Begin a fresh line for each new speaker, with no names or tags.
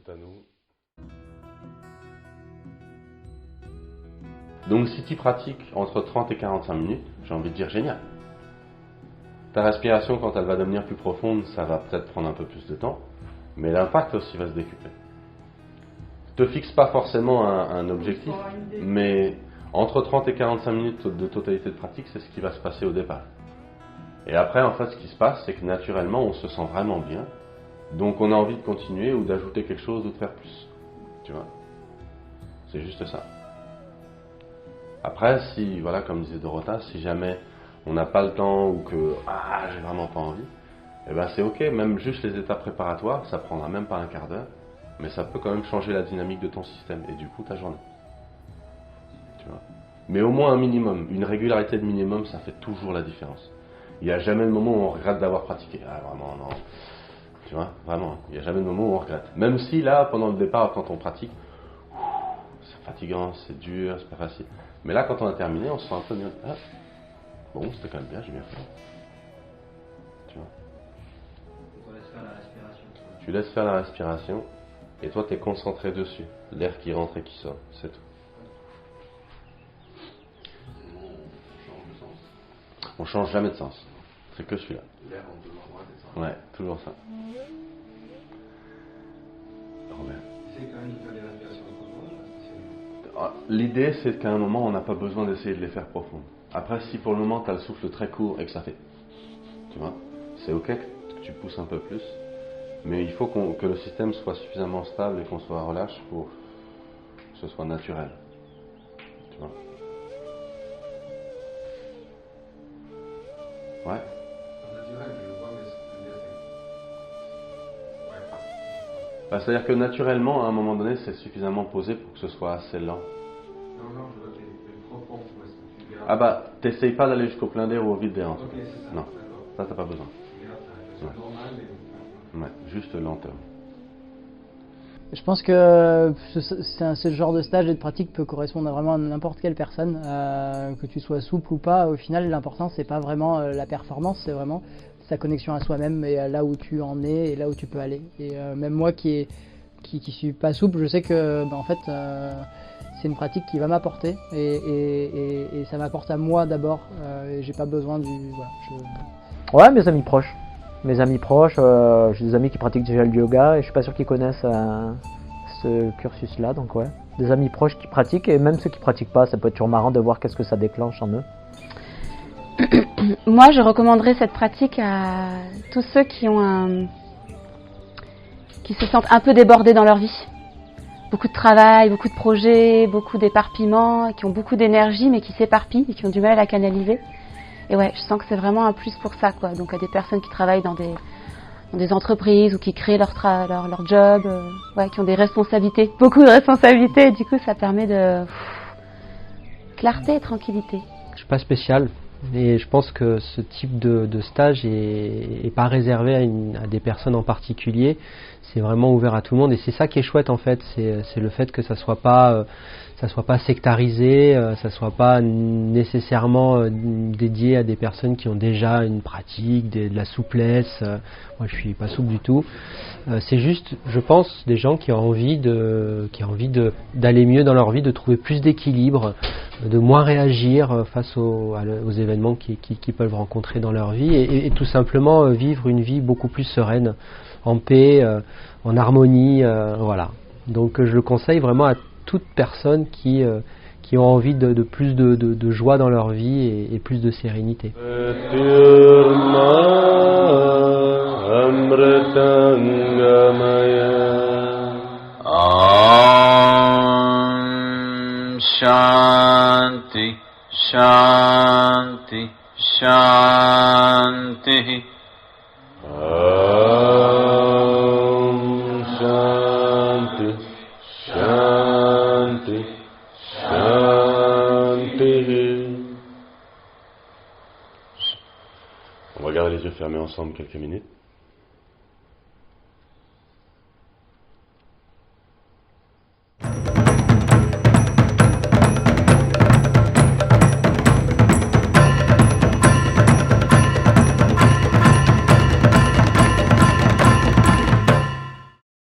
à nous. Donc si tu pratiques entre 30 et 45 minutes, j'ai envie de dire génial. Ta respiration, quand elle va devenir plus profonde, ça va peut-être prendre un peu plus de temps, mais l'impact aussi va se décupler. Ne te fixe pas forcément un objectif, mais entre 30 et 45 minutes de totalité de pratique, c'est ce qui va se passer au départ. Et après, en fait, ce qui se passe, c'est que naturellement, on se sent vraiment bien, donc on a envie de continuer ou d'ajouter quelque chose ou de faire plus. Tu vois ? C'est juste ça. Après, si, voilà, comme disait Dorota, si jamais on n'a pas le temps ou que j'ai vraiment pas envie, eh ben c'est ok, même juste les étapes préparatoires, ça prendra même pas un quart d'heure, mais ça peut quand même changer la dynamique de ton système et du coup ta journée. Tu vois. Mais au moins un minimum, une régularité de minimum, ça fait toujours la différence. Il n'y a jamais de moment où on regrette d'avoir pratiqué. Ah vraiment non. Tu vois, vraiment, il n'y a jamais de moment où on regrette. Même si là, pendant le départ, quand on pratique, c'est fatigant, c'est dur, c'est pas facile. Mais là, quand on a terminé, on se sent un peu mieux. Ah, bon, c'était quand même bien, j'ai bien fait. Tu vois.
On laisse faire la respiration.
Tu laisses faire la respiration et toi, tu es concentré dessus. L'air qui rentre et qui sort, c'est tout. On change jamais de sens. C'est que celui-là.
L'air rentre de l'endroit, c'est ça.
Ouais, toujours ça. Robert.
C'est quand même de faire des respirations profondes.
L'idée, c'est qu'à un moment, on n'a pas besoin d'essayer de les faire profondes. Après, si pour le moment, tu as le souffle très court et que ça fait... Tu vois, c'est ok que tu pousses un peu plus. Mais il faut que le système soit suffisamment stable et qu'on soit relâche pour que ce soit naturel. Tu vois. Ouais.
Naturel, je le vois, mais c'est...
C'est-à-dire que naturellement, à un moment donné, c'est suffisamment posé pour que ce soit assez lent.
Non, je vois que les profonds, tu gardes...
T'essayes pas d'aller jusqu'au plein d'air ou au vide d'air en tout cas.
c'est ça.
Non, ça t'as pas besoin.
Tu gardes ta respiration normale, mais...
Ouais, juste lenteur.
Je pense que ce genre de stage et de pratique peut correspondre à vraiment n'importe quelle personne, que tu sois souple ou pas. Au final, l'important c'est pas vraiment la performance, c'est vraiment sa connexion à soi-même et là où tu en es et là où tu peux aller. Et même moi qui suis pas souple, je sais que en fait c'est une pratique qui va m'apporter et ça m'apporte à moi d'abord. Et j'ai pas besoin du
Ouais, mes amis proches. J'ai des amis qui pratiquent déjà le yoga et je suis pas sûr qu'ils connaissent ce cursus-là, donc ouais. Des amis proches qui pratiquent et même ceux qui pratiquent pas, ça peut être toujours marrant de voir qu'est-ce que ça déclenche en eux.
Moi, je recommanderais cette pratique à tous ceux qui se sentent un peu débordés dans leur vie. Beaucoup de travail, beaucoup de projets, beaucoup d'éparpillement, qui ont beaucoup d'énergie mais qui s'éparpillent et qui ont du mal à la canaliser. Et ouais, je sens que c'est vraiment un plus pour ça, quoi. Donc à des personnes qui travaillent dans des entreprises ou qui créent leur job, qui ont des responsabilités, beaucoup de responsabilités, et du coup ça permet de clarté et tranquillité.
Je suis pas spécial, et je pense que ce type de stage est pas réservé à des personnes en particulier. C'est vraiment ouvert à tout le monde, et c'est ça qui est chouette en fait. C'est le fait que ça soit pas sectarisé, ça soit pas nécessairement dédié à des personnes qui ont déjà une pratique, de la souplesse. Moi, je suis pas souple du tout. C'est juste, je pense, des gens qui ont envie d'aller mieux dans leur vie, de trouver plus d'équilibre, de moins réagir face aux événements qu'ils peuvent rencontrer dans leur vie, et tout simplement vivre une vie beaucoup plus sereine, en paix, en harmonie, voilà. Donc je le conseille vraiment à toute personne qui ont envie de plus de joie dans leur vie et plus de sérénité.
Shanti, Shanti, Shanti.
Shanti, Shanti, Shanti. On va garder les yeux fermés ensemble quelques minutes.